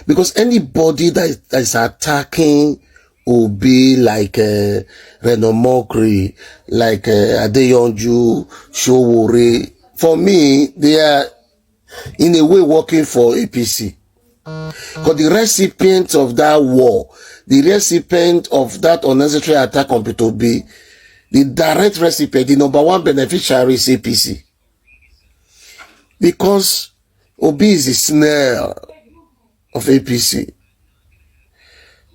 Because anybody that is attacking Obi like Reno Omokri, like Adeyonju, Showore, for me, they are in a way working for APC. Because the recipient of that war, the recipient of that unnecessary attack on Peter Obi, the direct recipient, the number one beneficiary is APC. Because Obi is the snare of APC.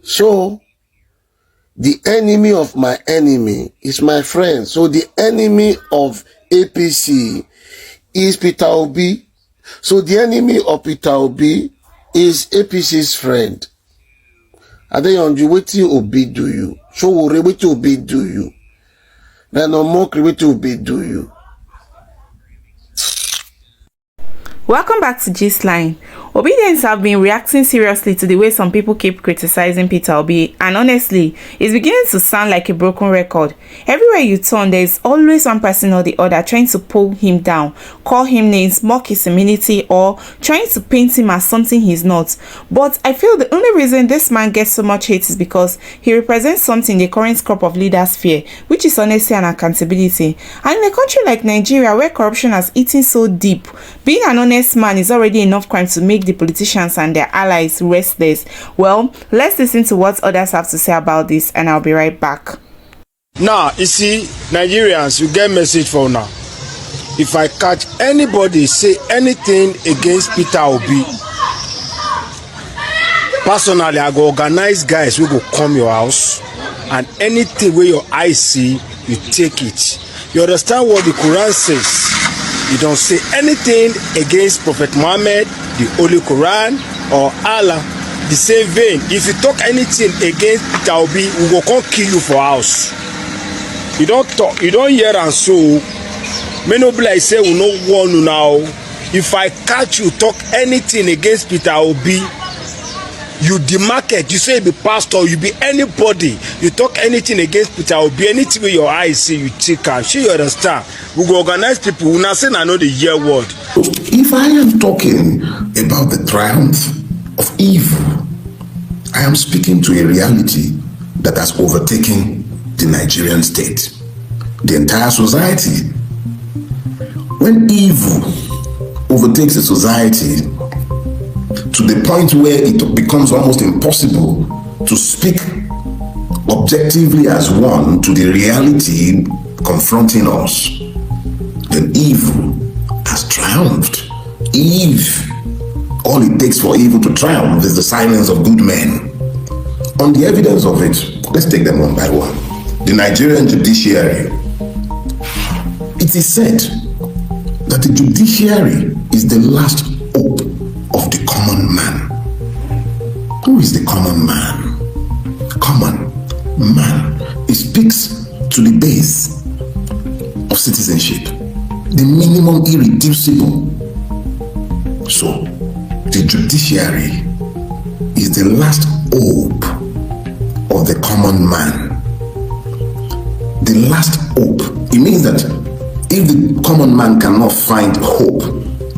So, the enemy of my enemy is my friend. So, the enemy of APC is Peter Obi. So, the enemy of Peter Obi is APC's friend. Adeyonju, wetin Obi do you? Showore, wetin Obi do you? Reno Omokri, wetin Obi do you? Welcome back to Gistline. Obedience have been reacting seriously to the way some people keep criticizing Peter Obi, and honestly, it's beginning to sound like a broken record. Everywhere you turn, there is always one person or the other trying to pull him down, call him names, mock his immunity, or trying to paint him as something he's not. But I feel the only reason this man gets so much hate is because he represents something the current crop of leaders fear, which is honesty and accountability. And in a country like Nigeria, where corruption has eaten so deep, being an honest man is already enough crime to make the politicians and their allies restless. Well, let's listen to what others have to say about this, and I'll be right back. Now, you see, Nigerians, you get message for now. If I catch anybody say anything against Peter Obi, personally, I go organize guys who go come your house, and anything where your eyes see, you take it. You understand what the Quran says? You don't say anything against Prophet Muhammad, the Holy Quran, or Allah. The same vein, if you talk anything against Peter Obi, we will come kill you for house. You don't talk, you don't hear and so. Many people like say we no want you now. If I catch you talk anything against Peter Obi, you demarket, you say you be pastor, you be anybody, you talk anything against Peter Obi, anything with your eyes see, you take am. Sure, you understand? We go organize people. We not say I know the year word. If I am talking about the triumph of evil, I am speaking to a reality that has overtaken the Nigerian state, the entire society. When evil overtakes a society to the point where it becomes almost impossible to speak objectively as one to the reality confronting us, then evil has triumphed. All it takes for evil to triumph is the silence of good men. On the evidence of it, let's take them one by one. The Nigerian judiciary. It is said that the judiciary is the last hope of the common man. Who is the common man? Common man. It speaks to the base of citizenship, the minimum irreducible. So, the judiciary is the last hope of the common man. The last hope. It means that if the common man cannot find hope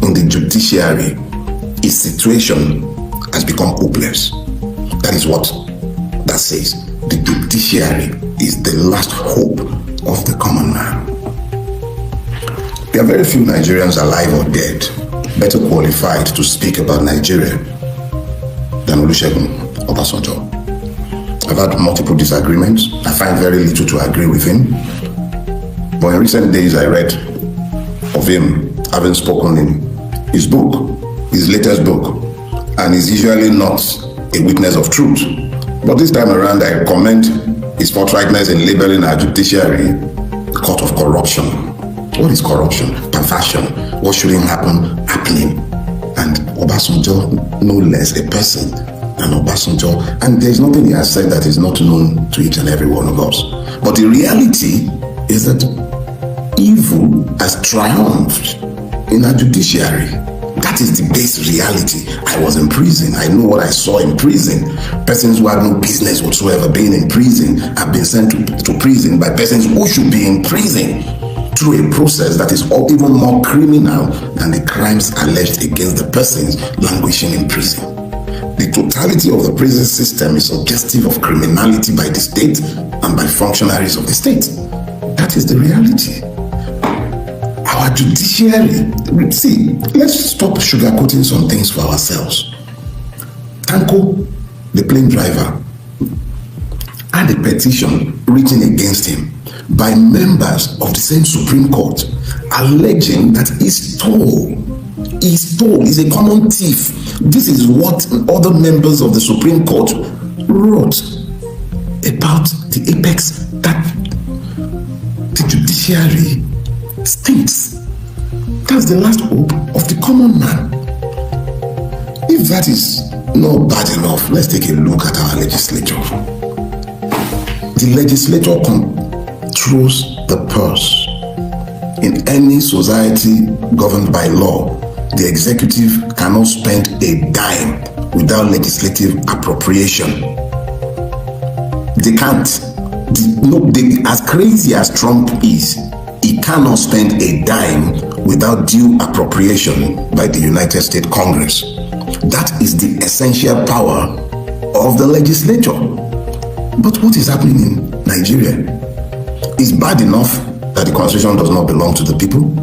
in the judiciary, his situation has become hopeless. That is what that says. The judiciary is the last hope of the common man. There are very few Nigerians alive or dead better qualified to speak about Nigeria than Olusegun Obasanjo. I've had multiple disagreements. I find very little to agree with him. But in recent days, I read of him having spoken in his book, his latest book, and he's usually not a witness of truth. But this time around, I commend his forthrightness in labeling our judiciary a court of corruption. What is corruption? Perversion. What shouldn't happen, happening. And Obasanjo, no less a person than Obasanjo. And there's nothing he has said that is not known to each and every one of us. But the reality is that evil has triumphed in our judiciary. That is the base reality. I was in prison. I know what I saw in prison. Persons who had no business whatsoever being in prison have been sent to prison by persons who should be in prison through a process that is even more criminal than the crimes alleged against the persons languishing in prison. The brutality of the prison system is suggestive of criminality by the state and by functionaries of the state. That is the reality. Our judiciary, see, let's stop sugarcoating some things for ourselves. Tanko, the plane driver, had a petition written against him by members of the same Supreme Court, alleging that he stole, is a common thief. This is what other members of the Supreme Court wrote about the apex, that the judiciary stinks. That's the last hope of the common man. If that is not bad enough, let's take a look at our legislature. The legislature controls the purse. In any society governed by law, the executive cannot spend a dime without legislative appropriation. They can't. As crazy as Trump is, he cannot spend a dime without due appropriation by the United States Congress. That is the essential power of the legislature. But what is happening in Nigeria is bad enough that the constitution does not belong to the people.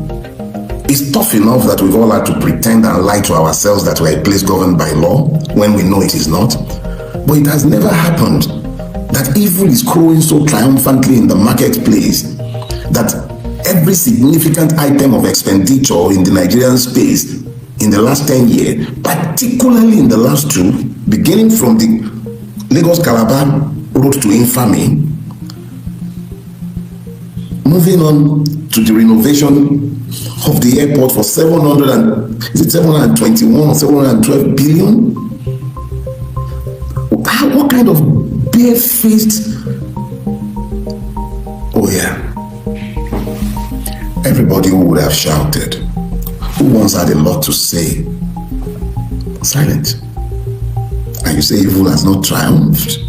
It's tough enough that we've all had to pretend and lie to ourselves that we're a place governed by law when we know it is not. But it has never happened that evil is crowing so triumphantly in the marketplace that every significant item of expenditure in the Nigerian space in the last 10 years, particularly in the last 2, beginning from the Lagos-Calabar road to infamy, moving on to the renovation of the airport for 721 or 712 billion? What kind of barefaced? Oh yeah. Everybody who would have shouted, who once had a lot to say, silent. And you say evil has not triumphed?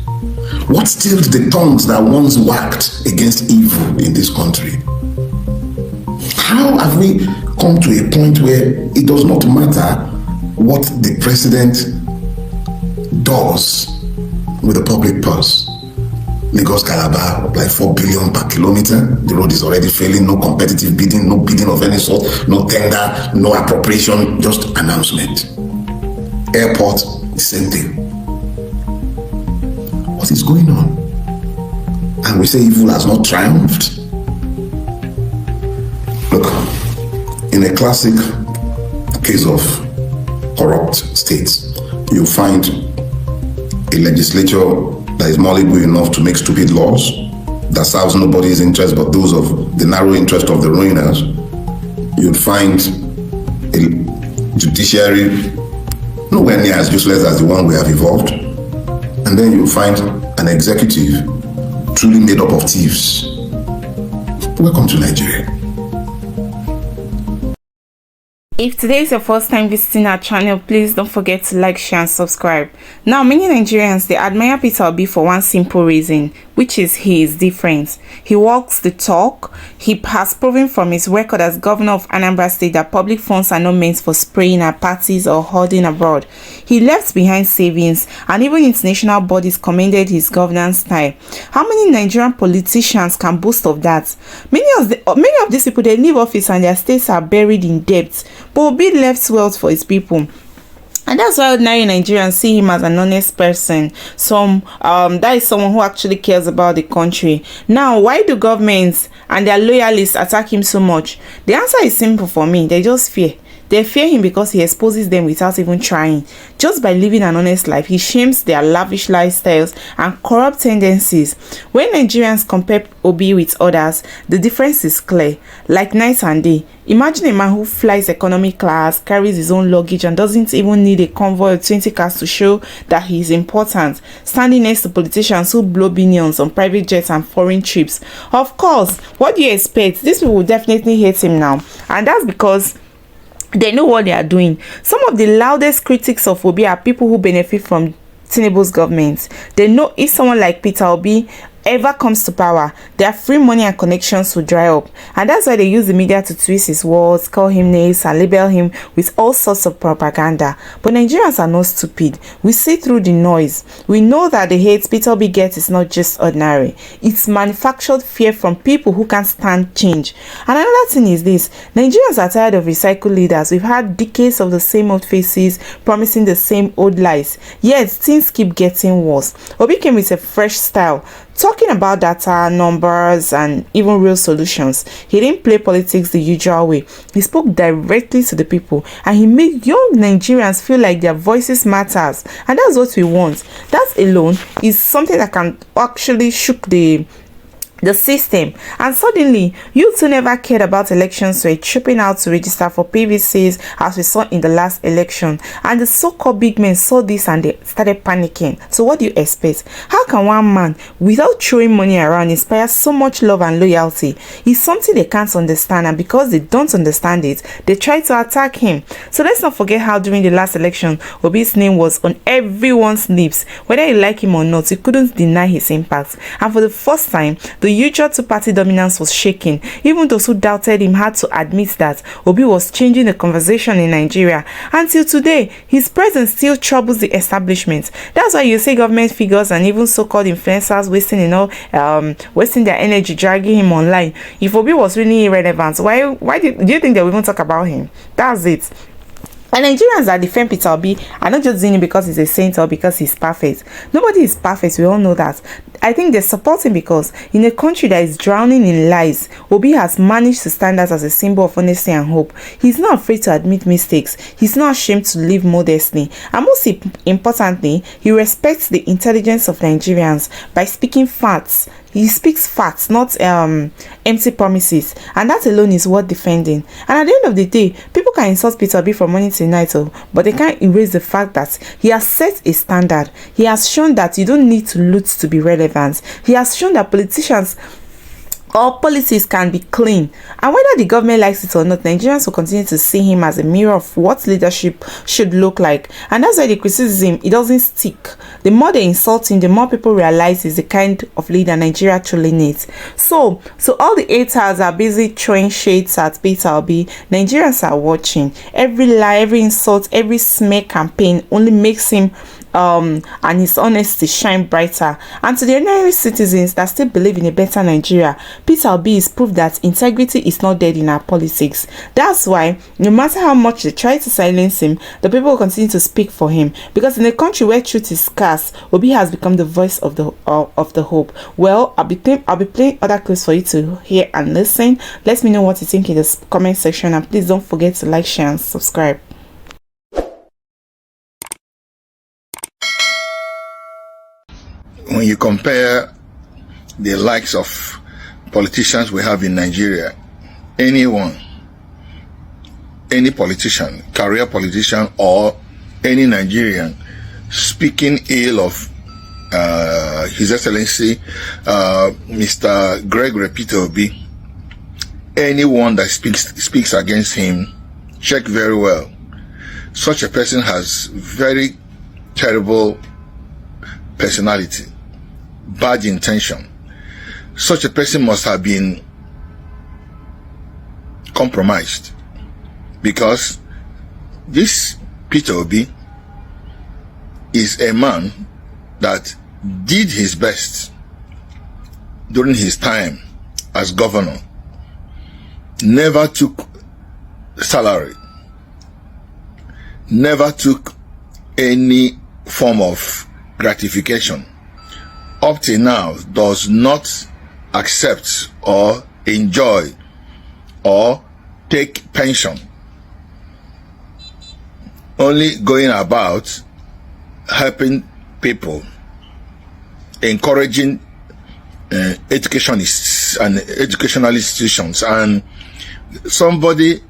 What stilled the tongues that once whacked against evil in this country? How have we come to a point where it does not matter what the president does with the public purse? Lagos Calabar, like 4 billion per kilometer. The road is already failing, no competitive bidding, no bidding of any sort, no tender, no appropriation, just announcement. Airport, the same thing. What is going on? And we say evil has not triumphed. Look, in a classic case of corrupt states, you find a legislature that is malleable enough to make stupid laws that serves nobody's interest but those of the narrow interest of the ruiners. You'd find a judiciary nowhere near as useless as the one we have evolved. And then you'll find an executive truly made up of thieves. Welcome to Nigeria. If today is your first time visiting our channel, please don't forget to like, share and subscribe. Now, many Nigerians, they admire Peter Obi for one simple reason, which is he is different. He walks the talk. He has proven from his record as governor of Anambra State that public funds are not meant for spraying at parties or hoarding abroad. He left behind savings, and even international bodies commended his governance style. How many Nigerian politicians can boast of that? Many of these people, they leave office and their states are buried in debt. But Obi left wealth for his people. And that's why ordinary Nigerians see him as an honest person. That is someone who actually cares about the country. Now, why do governments and their loyalists attack him so much? The answer is simple for me. They just fear. They fear him because he exposes them without even trying. Just by living an honest life, he shames their lavish lifestyles and corrupt tendencies. When Nigerians compare Obi with others, the difference is clear, like night and day. Imagine a man who flies economy class, carries his own luggage, and doesn't even need a convoy of 20 cars to show that he is important, standing next to politicians who blow billions on private jets and foreign trips. Of course, what do you expect? These people will definitely hate him now, and that's because they know what they are doing. Some of the loudest critics of Obi are people who benefit from Tinubu's government. They know if someone like Peter Obi ever comes to power, their free money and connections will dry up. And that's why they use the media to twist his words, call him names, and label him with all sorts of propaganda. But Nigerians are not stupid. We see through the noise. We know that the hate Peter Obi gets is not just ordinary. It's manufactured fear from people who can't stand change. And another thing is this: Nigerians are tired of recycled leaders. We've had decades of the same old faces promising the same old lies. Yet things keep getting worse. Obi came with a fresh style, talking about data, numbers, and even real solutions. He didn't play politics the usual way. He spoke directly to the people, and he made young Nigerians feel like their voices matters. And that's what we want. That alone is something that can actually shook the system. And suddenly, youths who never cared about elections were tripping out to register for PVCs, as we saw in the last election. And the so-called big men saw this and they started panicking. So what do you expect? How can one man, without throwing money around, inspire so much love and loyalty? It's something they can't understand, and because they don't understand it, they try to attack him. So let's not forget how during the last election, Obi's name was on everyone's lips. Whether you like him or not, you couldn't deny his impact. And for the first time, the usual two-party dominance was shaking. Even those who doubted him had to admit that Obi was changing the conversation in Nigeria. Until today, his presence still troubles the establishment. That's why you see government figures and even so-called influencers wasting their energy dragging him online. If Obi was really irrelevant, why do you think they will even talk about him? That's it. And Nigerians that defend Peter Obi are not just doing it because he's a saint or because he's perfect. Nobody is perfect, we all know that. I think they support him because in a country that is drowning in lies, Obi has managed to stand out as a symbol of honesty and hope. He's not afraid to admit mistakes. He's not ashamed to live modestly. And most importantly, he respects the intelligence of Nigerians by speaking facts. He speaks facts, not empty promises, and that alone is worth defending. And at the end of the day, people can insult Peter Obi from morning to night, but they can't erase the fact that he has set a standard. He has shown that you don't need to loot to be relevant. He has shown that politicians or policies can be clean, and whether the government likes it or not, Nigerians will continue to see him as a mirror of what leadership should look like. And that's why the criticism, it doesn't stick. The more they insult him, the more people realize he's the kind of leader Nigeria truly needs. So all the haters are busy throwing shades at Peter Obi. Nigerians are watching. Every lie, every insult, every smear campaign only makes him and his honesty shine brighter. And to the ordinary citizens that still believe in a better Nigeria, Peter Obi is proof that integrity is not dead in our politics. That's why no matter how much they try to silence him, the people will continue to speak for him, because in a country where truth is scarce, Obi has become the voice of the hope. Well, I'll be playing other clips for you to hear and listen. Let me know what you think in the comment section, and please don't forget to like, share and subscribe. When you compare the likes of politicians we have in Nigeria, any politician, career politician, or any Nigerian speaking ill of His Excellency Mr. Gregory Peter Obi, anyone that speaks against him, check very well. Such a person has very terrible personality, bad intention. Such a person must have been compromised, because this Peter Obi is a man that did his best during his time as governor, never took salary, never took any form of gratification, up till now does not accept or enjoy or take pension, only going about helping people, encouraging educationists and educational institutions, and somebody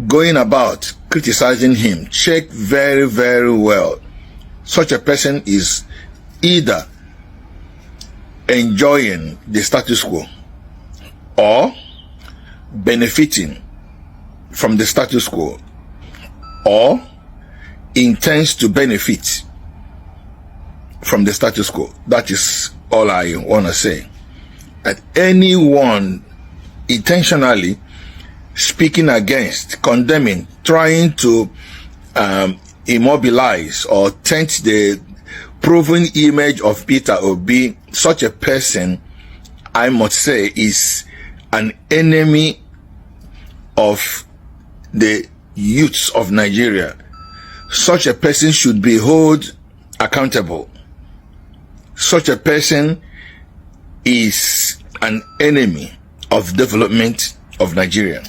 going about criticizing him. Check very, very well. Such a person is either enjoying the status quo or benefiting from the status quo, or intends to benefit from the status quo. That is all I want to say. That anyone intentionally speaking against, condemning, trying to immobilize or taint the proven image of Peter Obi, such a person, I must say, is an enemy of the youths of Nigeria. Such a person should be held accountable. Such a person is an enemy of development of Nigeria.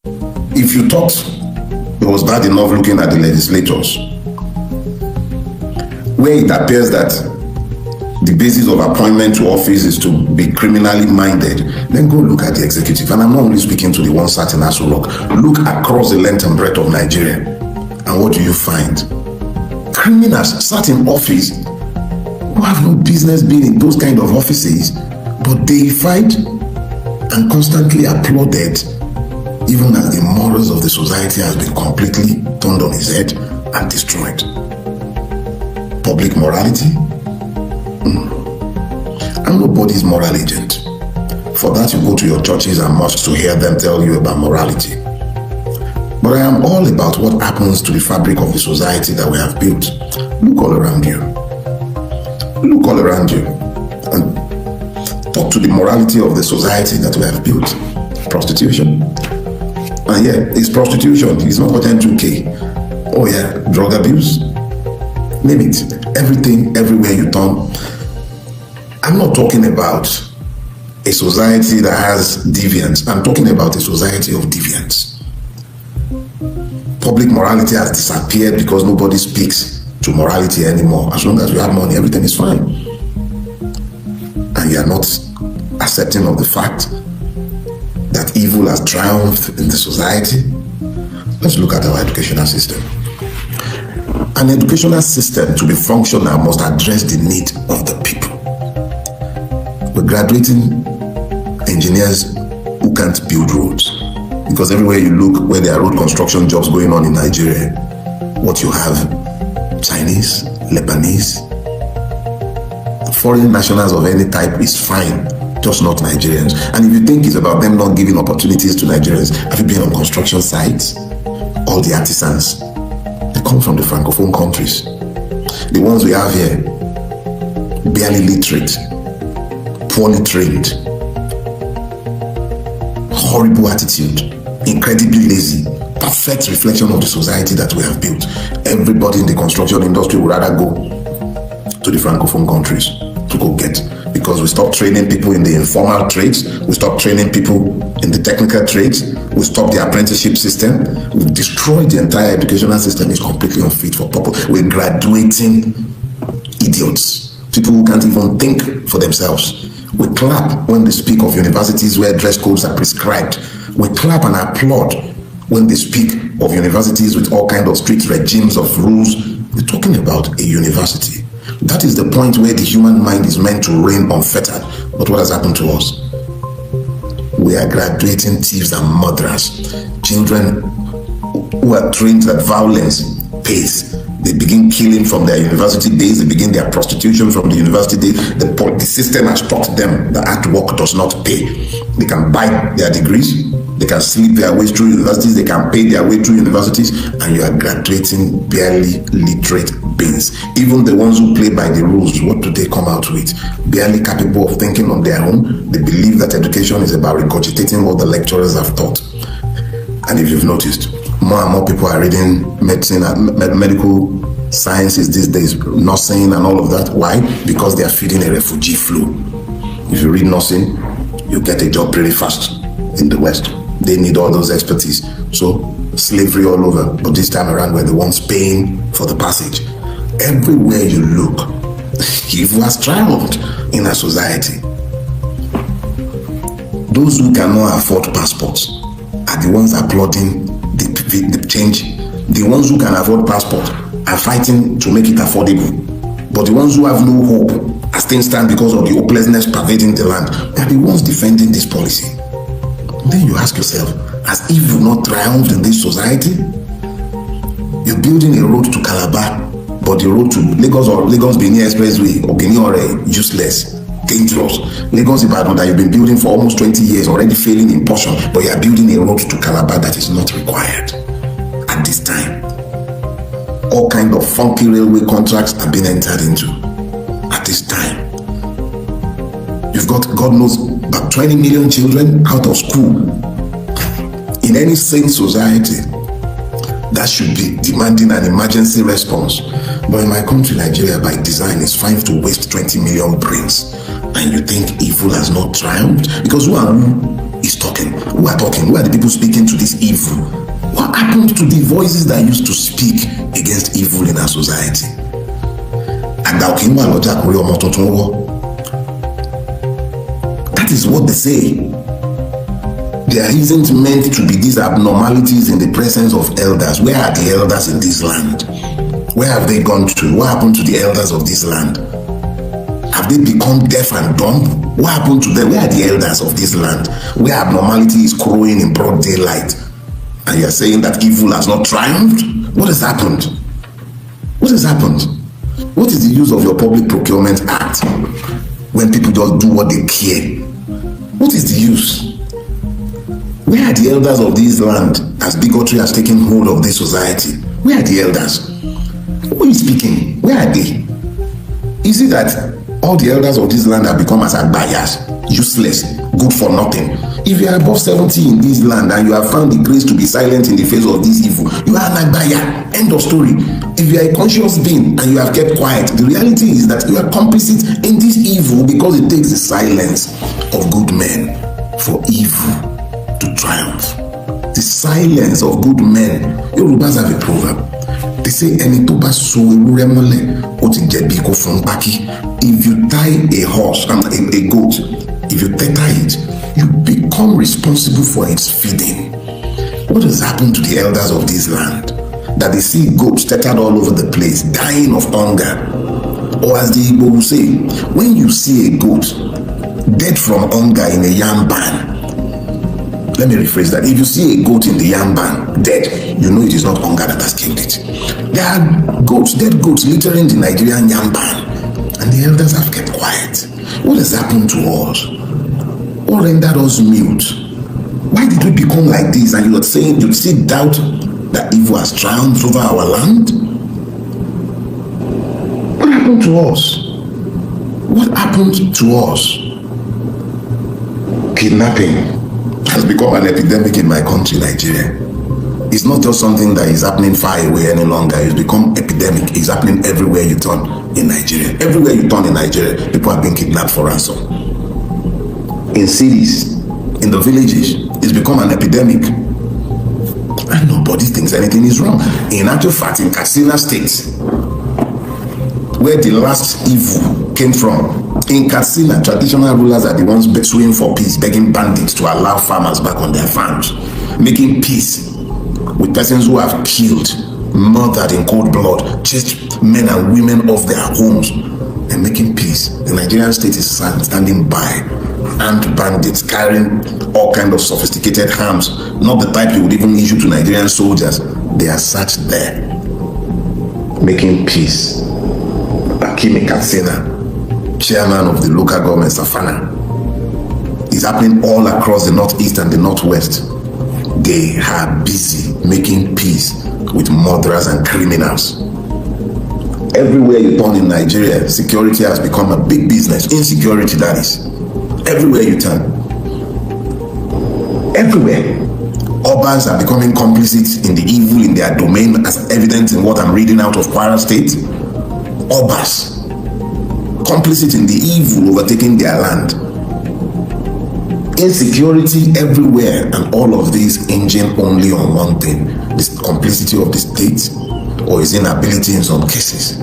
If you thought it was bad enough looking at the legislators, where it appears that the basis of appointment to office is to be criminally minded, then go look at the executive. And I'm not only speaking to the one sat in Aso Rock. Look across the length and breadth of Nigeria, and what do you find? Criminals sat in office who have no business being in those kind of offices, but deified and constantly applauded, even as the morals of the society has been completely turned on its head and destroyed. Public morality? I'm nobody's moral agent. For that, you go to your churches and mosques to hear them tell you about morality. But I am all about what happens to the fabric of the society that we have built. Look all around you. Look all around you and talk to the morality of the society that we have built. Prostitution. And yeah, it's prostitution. It's not gotten 2K. Oh yeah, drug abuse. Name it. Everything, everywhere you turn. I'm not talking about a society that has deviance. I'm talking about a society of deviance. Public morality has disappeared because nobody speaks to morality anymore. As long as you have money, everything is fine. And you are not accepting of the fact that evil has triumphed in the society. Let's look at our educational system. An educational system, to be functional, must address the need of the people. We're graduating engineers who can't build roads, because everywhere you look, where there are road construction jobs going on in Nigeria, what you have, Chinese, Lebanese, foreign nationals of any type is fine, just not Nigerians. And if you think it's about them not giving opportunities to Nigerians, have you been on construction sites? All the artisans, they come from the Francophone countries. The ones we have here, barely literate, poorly trained, horrible attitude, incredibly lazy, perfect reflection of the society that we have built. Everybody in the construction industry would rather go to the Francophone countries to go get, because we stopped training people in the informal trades, we stopped training people in the technical trades, we stopped the apprenticeship system, we've destroyed the entire educational system. It's completely unfit for purpose. We're graduating idiots, people who can't even think for themselves. We clap when they speak of universities where dress codes are prescribed. We clap and applaud when they speak of universities with all kinds of strict regimes of rules. We're talking about a university. That is the point where the human mind is meant to reign unfettered. But what has happened to us? We are graduating thieves and murderers. Children who are trained that violence pays. They begin killing from their university days. They begin their prostitution from the university days. The system has taught them that hard work does not pay. They can buy their degrees. They can sleep their way through universities. They can pay their way through universities. And you are graduating barely literate beings. Even the ones who play by the rules, what do they come out with? Barely capable of thinking on their own. They believe that education is about regurgitating what the lecturers have taught. And if you've noticed, more and more people are reading medicine and medical sciences these days, nursing and all of that. Why? Because they are feeding a refugee flu. If you read nursing, you get a job pretty fast in the West. They need all those expertise. So slavery all over, but this time around we're the ones paying for the passage. Everywhere you look, evil has triumphed in our society. Those who cannot afford passports are the ones applauding the change. The ones who can afford passport are fighting to make it affordable. But the ones who have no hope are still stand because of the hopelessness pervading the land. They are the ones defending this policy. Then you ask yourself, has evil not triumphed in this society? You're building a road to Calabar, but but the road to Lagos or Lagos-Benin Expressway or Guinea-Ore, useless, dangerous. Lagos-Ibadan that you've been building for almost 20 years, already failing in portion, but you are building a road to Calabar that is not required at this time. All kind of funky railway contracts have been entered into at this time. You've got, God knows, about 20 million children out of school. In any sane society, that should be demanding an emergency response. But in my country, Nigeria, by design, is fine to waste 20 million brains. And you think evil has not triumphed? Because who is talking? Who are talking? Who are the people speaking to this evil? What happened to the voices that used to speak against evil in our society? That is what they say. There isn't meant to be these abnormalities in the presence of elders. Where are the elders in this land? Where have they gone to? What happened to the elders of this land? Have they become deaf and dumb? What happened to them? Where are the elders of this land? Where abnormality is crowing in broad daylight? And you're saying that evil has not triumphed? What has happened? What has happened? What is the use of your Public Procurement Act when people just do what they care? What is the use? Where are the elders of this land as bigotry has taken hold of this society? Where are the elders? Who is speaking? Where are they? Is it that all the elders of this land have become as agbayas, useless, good for nothing? If you are above 70 in this land and you have found the grace to be silent in the face of this evil, you are an agbaya. End of story. If you are a conscious being and you have kept quiet, the reality is that you are complicit in this evil because it takes the silence of good men for evil to triumph. The silence of good men. Yorubas have a proverb. They say, if you tie a horse and a goat, if you tether it, you become responsible for its feeding. What has happened to the elders of this land? That they see goats tethered all over the place, dying of hunger. Or as the Igbo will say, when you see a goat dead from hunger in a yam ban, let me rephrase that. If you see a goat in the yam ban dead, you know it is not hunger that has killed it. There are goats, dead goats, littering the Nigerian yam ban, and the elders have kept quiet. What has happened to us? What rendered us mute? Why did we become like this? And you are saying, you see doubt that evil has triumphed over our land? What happened to us? What happened to us? Kidnapping has become an epidemic in my country, Nigeria. It's not just something that is happening far away any longer. It's become epidemic. It's happening everywhere you turn in Nigeria. Everywhere you turn in Nigeria, people are being kidnapped for ransom. In cities, in the villages, it's become an epidemic. And nobody thinks anything is wrong. In actual fact, in Katsina State, where the last evil came from, in Katsina, traditional rulers are the ones suing for peace, begging bandits to allow farmers back on their farms, making peace with persons who have killed, murdered in cold blood, chased men and women off their homes, and making peace. The Nigerian state is standing by, armed bandits carrying all kinds of sophisticated arms, not the type you would even issue to Nigerian soldiers. They are sat there, making peace. Akimi Katsina, chairman of the local government, Safana, is happening all across the northeast and the northwest. They are busy making peace with murderers and criminals. Everywhere you turn in Nigeria, security has become a big business. Insecurity, that is. Everywhere you turn. Everywhere. Urbans are becoming complicit in the evil in their domain, as evident in what I'm reading out of Kwara State. Urbans complicit in the evil overtaking their land. Insecurity everywhere, and all of these hinging only on one thing: the complicity of the state or its inability in some cases.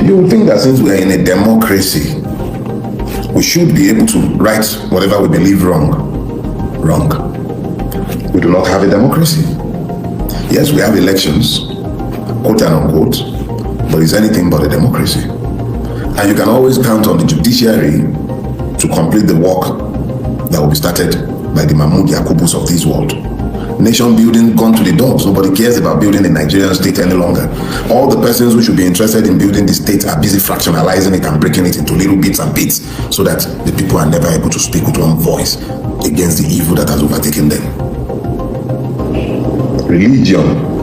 You would think that since we are in a democracy, we should be able to right whatever we believe wrong. We do not have a democracy. Yes, we have elections, quote and unquote, but it's anything but a democracy. And you can always count on the judiciary to complete the work that will be started by the Mahmoud Yakubus of this world. nation building gone to the dogs. Nobody cares about building a Nigerian state any longer. All the persons who should be interested in building the state are busy fractionalizing it and breaking it into little bits and bits so that the people are never able to speak with one voice against the evil that has overtaken them. Religion.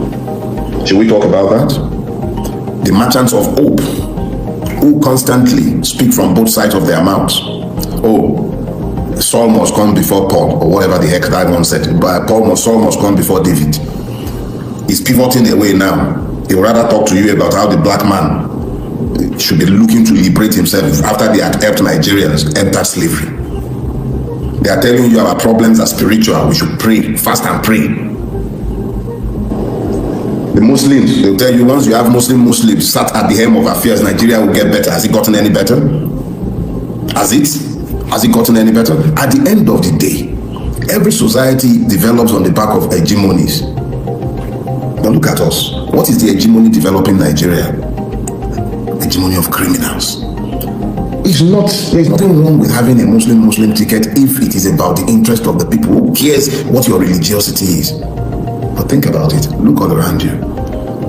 Should we talk about that? The merchants of hope, who constantly speak from both sides of their mouths. Oh, Saul must come before Paul, or whatever the heck that one said. But Saul must come before David. He's pivoting away now. He would rather talk to you about how the black man should be looking to liberate himself after they had helped Nigerians enter slavery. They are telling you our problems are spiritual. We should pray, fast and pray. The Muslims, they'll tell you once you have Muslims sat at the helm of affairs, Nigeria will get better. Has it gotten any better? Has it gotten any better? At the end of the day, every society develops on the back of hegemonies. Now look at us. What is the hegemony developing Nigeria? Hegemony of criminals. There's nothing wrong with having a Muslim ticket if it is about the interest of the people. Who cares what your religiosity is? But think about it. Look all around you.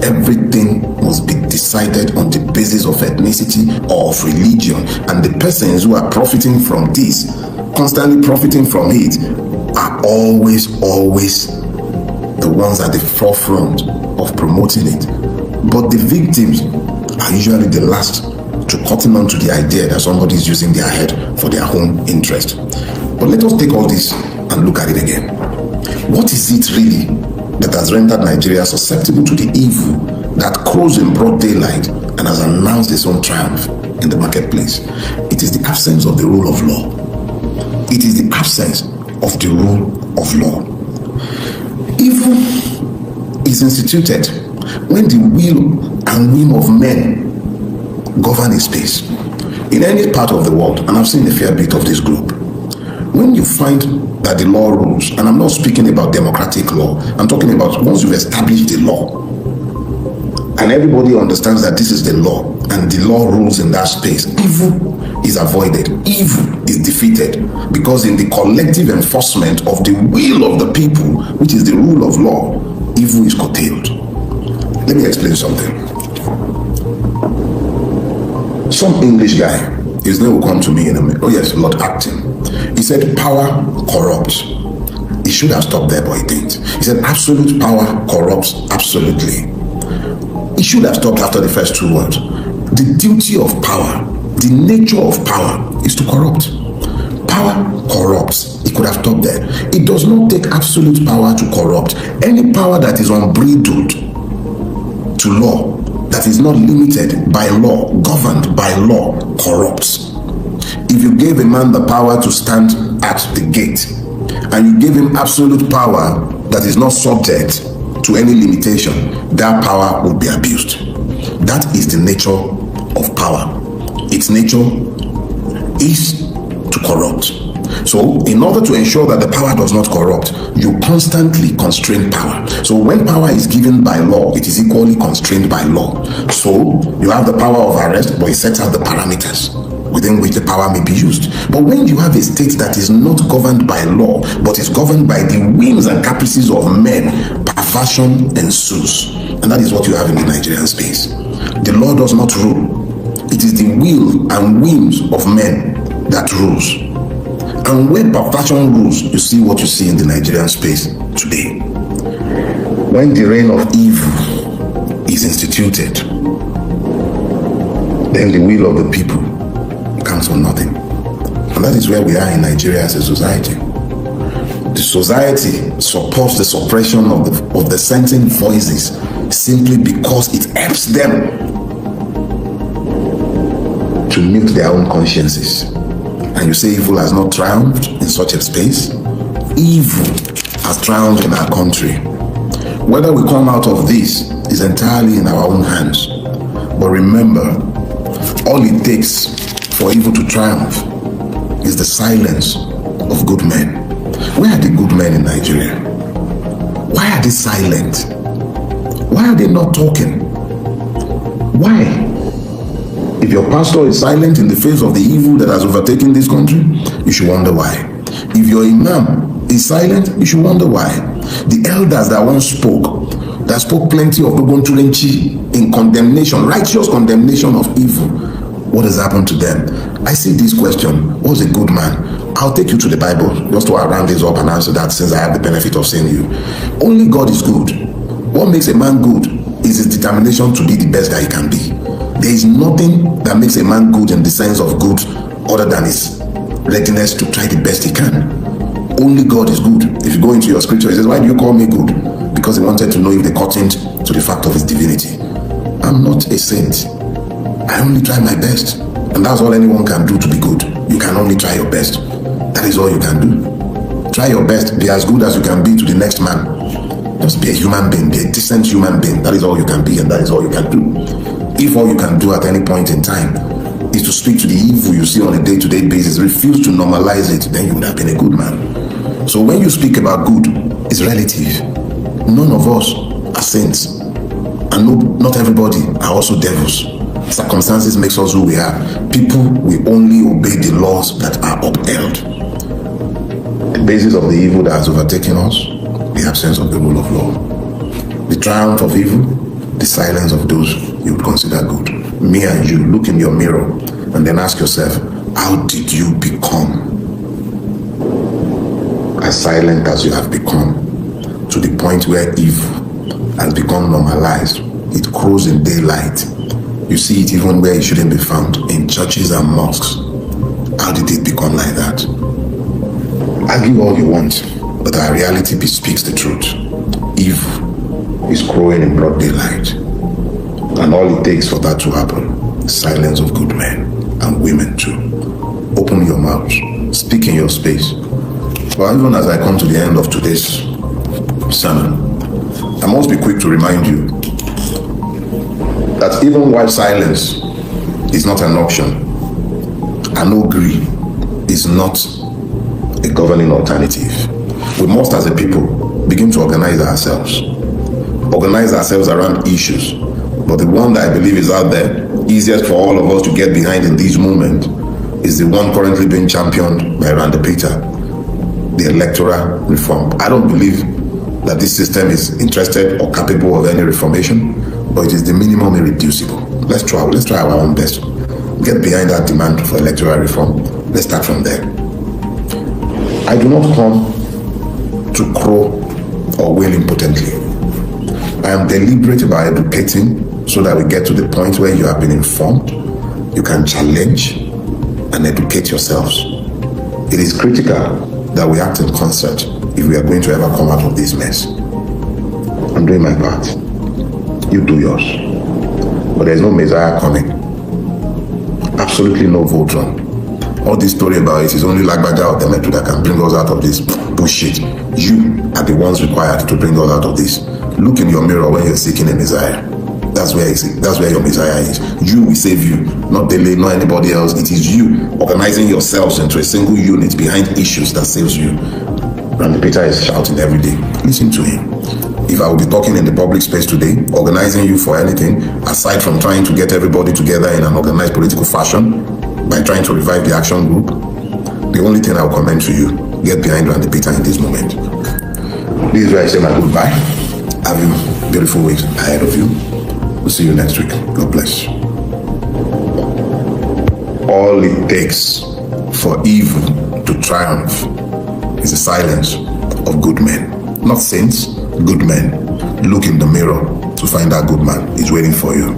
Everything must be decided on the basis of ethnicity or of religion. And the persons who are profiting from this, constantly profiting from it, are always the ones at the forefront of promoting it. But the victims are usually the last to cotton on to the idea that somebody is using their head for their own interest. But let us take all this and look at it again. What is it really that has rendered Nigeria susceptible to the evil that crows in broad daylight and has announced its own triumph in the marketplace? It is the absence of the rule of law. It is the absence of the rule of law. Evil is instituted when the will and whim of men govern a space. In any part of the world, and I've seen a fair bit of this group, when you find that the law rules, and I'm not speaking about democratic law, I'm talking about once you've established the law, and everybody understands that this is the law, and the law rules in that space, evil is avoided, evil is defeated, because in the collective enforcement of the will of the people, which is the rule of law, evil is curtailed. Let me explain something. Some English guy, his name will come to me in a minute. Oh yes, Lord Acton. He said power corrupts. He should have stopped there, but he didn't. He said absolute power corrupts absolutely. He should have stopped after the first two words. The duty of power, the nature of power is to corrupt. Power corrupts. He could have stopped there. It does not take absolute power to corrupt. Any power that is unbridled to law, that is not limited by law, governed by law, corrupts. If you gave a man the power to stand at the gate, and you give him absolute power that is not subject to any limitation, that power will be abused. That is the nature of power. Its nature is to corrupt. So in order to ensure that the power does not corrupt, you constantly constrain power. So when power is given by law, it is equally constrained by law. So you have the power of arrest, but it sets out the parameters within which the power may be used. But when you have a state that is not governed by law, but is governed by the whims and caprices of men, perversion ensues. And that is what you have in the Nigerian space. The law does not rule. It is the will and whims of men that rules. And when perversion rules, you see what you see in the Nigerian space today. When the reign of evil is instituted, then the will of the people counts for nothing. And that is where we are in Nigeria as a society. The society supports the suppression of the sentient voices simply because it helps them to mute their own consciences. And you say evil has not triumphed in such a space? Evil has triumphed in our country. Whether we come out of this is entirely in our own hands. But remember, all it takes for evil to triumph is the silence of good men. Where are the good men in Nigeria? Why are they silent? Why are they not talking? Why? If your pastor is silent in the face of the evil that has overtaken this country, you should wonder why. If your imam is silent, you should wonder why. The elders that once spoke, that spoke plenty of Dogontulenchi in condemnation, righteous condemnation of evil. What has happened to them? I see this question, what's a good man? I'll take you to the Bible just to round this up and answer that, since I have the benefit of seeing you. Only God is good. What makes a man good is his determination to be the best that he can be. There is nothing that makes a man good in the sense of good other than his readiness to try the best he can. Only God is good. If you go into your scripture, it says, why do you call me good? Because he wanted to know if they caught him to the fact of his divinity. I'm not a saint. I only try my best. And that's all anyone can do to be good. You can only try your best. That is all you can do. Try your best. Be as good as you can be to the next man. Just be a human being. Be a decent human being. That is all you can be, and that is all you can do. If all you can do at any point in time is to speak to the evil you see on a day-to-day basis, refuse to normalize it, then you would have been a good man. So when you speak about good, it's relative. None of us are saints. And no, not everybody are also devils. Circumstances makes us who we are. People will only obey the laws that are upheld. The basis of the evil that has overtaken us, the absence of the rule of law. The triumph of evil, the silence of those you would consider good. Me and you, look in your mirror and then ask yourself, how did you become as silent as you have become, to the point where evil has become normalized? It crows in daylight. You see it even where it shouldn't be found, in churches and mosques. How did it become like that? Argue all you want, but our reality bespeaks the truth. Evil is growing in broad daylight. And all it takes for that to happen is silence of good men and women too. Open your mouth, speak in your space. But even as I come to the end of today's sermon, I must be quick to remind you that even while silence is not an option, an agree is not a governing alternative, we must as a people begin to organize ourselves around issues. But the one that I believe is out there, easiest for all of us to get behind in this moment, is the one currently being championed by Randy Peter, the electoral reform. I don't believe that this system is interested or capable of any reformation, but it is the minimum irreducible. Let's try our own best. Get behind that demand for electoral reform. Let's start from there. I do not come to crow or wail impotently. I am deliberate about educating so that we get to the point where you have been informed, you can challenge and educate yourselves. It is critical that we act in concert if we are going to ever come out of this mess. I'm doing my part. You do yours. But there's no Messiah coming. Absolutely no Voltron. All this story about it is only Lagbaja or Demetu that can bring us out of this bullshit. You are the ones required to bring us out of this. Look in your mirror when you're seeking a Messiah. That's where your Messiah is. You will save you, not Dele, not anybody else. It is you organizing yourselves into a single unit behind issues that saves you. Randy Peter is shouting every day. Listen to him. If I will be talking in the public space today, organizing you for anything, aside from trying to get everybody together in an organized political fashion, by trying to revive the action group, the only thing I will commend to you, get behind Randy Peter in this moment. This is where I say my goodbye. Have you beautiful weeks ahead of you. We'll see you next week. God bless. All it takes for evil to triumph is the silence of good men. Not saints, good men. Look in the mirror to find that good man is waiting for you.